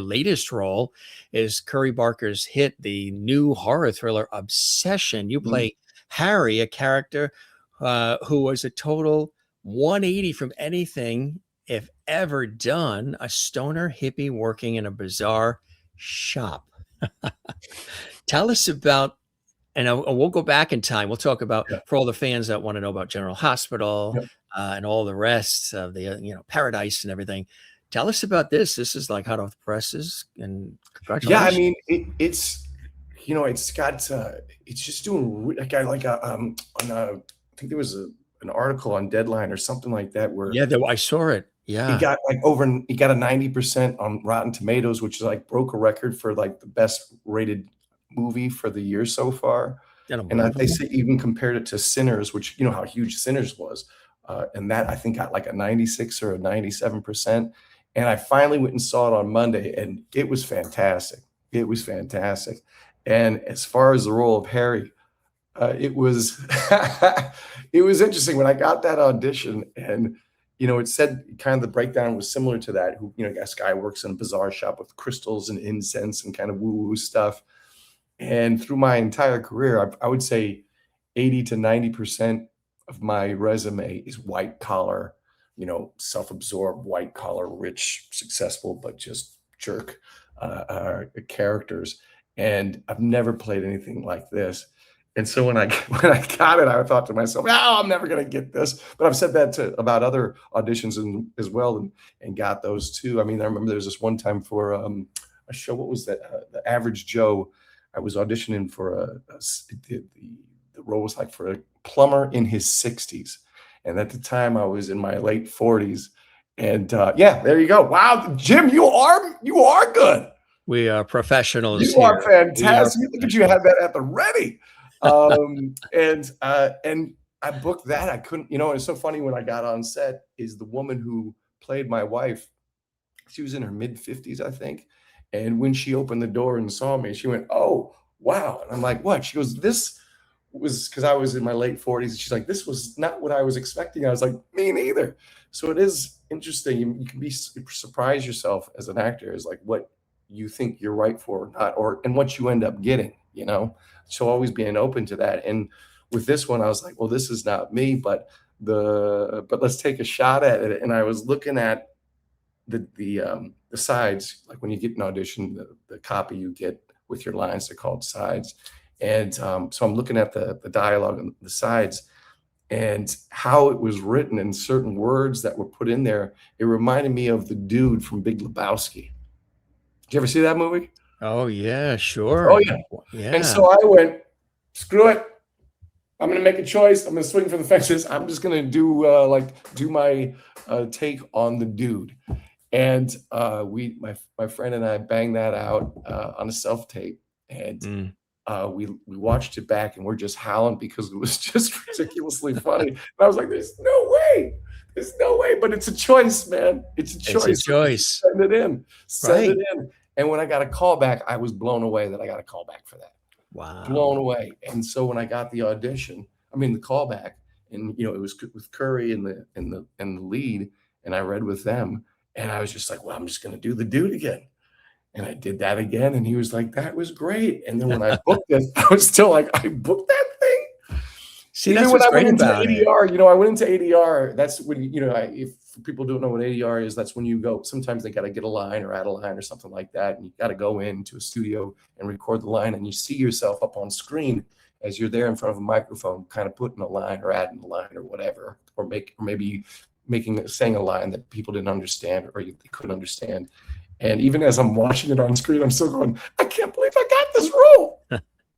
latest role is Curry Barker's hit, the new horror thriller Obsession. You play Harry, a character who was a total 180 from anything if ever done, a stoner hippie working in a bizarre shop. Tell us about, and we'll go back in time. We'll talk about, for all the fans that want to know about General Hospital and all the rest of the, Paradise and everything. Tell us about this. This is like hot off the presses, and congratulations. Yeah, I mean, it's it's got it's just doing like I think there was an article on Deadline or something like that where I saw it. Yeah, he got a 90% on Rotten Tomatoes, which is like broke a record for like the best rated movie for the year so far. And they say even compared it to Sinners, which you know how huge Sinners was, and that I think got like a 96 or a 97%. And I finally went and saw it on Monday, and it was fantastic. It was fantastic. And as far as the role of Harry, it was it was interesting when I got that audition, and it said kind of the breakdown was similar to that. Who this guy works in a bizarre shop with crystals and incense and kind of woo-woo stuff. And through my entire career, I would say 80 to 90% of my resume is white collar, self-absorbed, white collar, rich, successful, but just jerk characters. And I've never played anything like this. And so when I got it, I thought to myself, I'm never going to get this. But I've said that about other auditions as well, and got those too. I mean, I remember there was this one time for a show. What was that? The Average Joe. I was auditioning for the role was like for a plumber in his 60s. And at the time I was in my late 40s. And there you go. Wow, Jim, you are good. We are professionals. You are fantastic. Look at you, have that at the ready. And I booked that. I couldn't, it's so funny when I got on set is the woman who played my wife. She was in her mid 50s, I think. And when she opened the door and saw me, she went, "Oh, wow." And I'm like, "What?" She goes, "This was," because I was in my late 40s. She's like, "This was not what I was expecting." I was like, "Me neither." So it is interesting. You can surprise yourself as an actor is like what you think you're right for or not, and what you end up getting, So always being open to that. And with this one, I was like, well, this is not me, but let's take a shot at it. And I was looking at the sides, like when you get an audition, the copy you get with your lines, they're called sides. And so I'm looking at the dialogue on the sides and how it was written and certain words that were put in there. It reminded me of the dude from Big Lebowski. Did you ever see that movie? Oh, yeah, sure. Oh, yeah. And so I went, screw it. I'm going to make a choice. I'm going to swing for the fences. I'm just going to do my take on the dude. And my friend and I banged that out on a self-tape. And we watched it back, and we're just howling because it was just ridiculously funny. And I was like, there's no way. There's no way. But it's a choice, man. It's a choice. It's a choice. Send it in. Send it in. And when I got a call back, I was blown away that I got a call back for that. Wow. Blown away. And so when I got the the call back, and it was with Curry and the lead, and I read with them, and I was just like, well, I'm just going to do the dude again. And I did that again, and he was like, that was great. And then when I booked it, I was still like, I booked that thing. See, that's what's great about it. I went into ADR. That's when if people don't know what ADR is, that's when you go. Sometimes they got to get a line or add a line or something like that, and you got to go into a studio and record the line, and you see yourself up on screen as you're there in front of a microphone, kind of putting a line or adding a line or whatever, or maybe saying a line that people didn't understand or they couldn't understand. And even as I'm watching it on screen, I'm still going, I can't believe I got this role.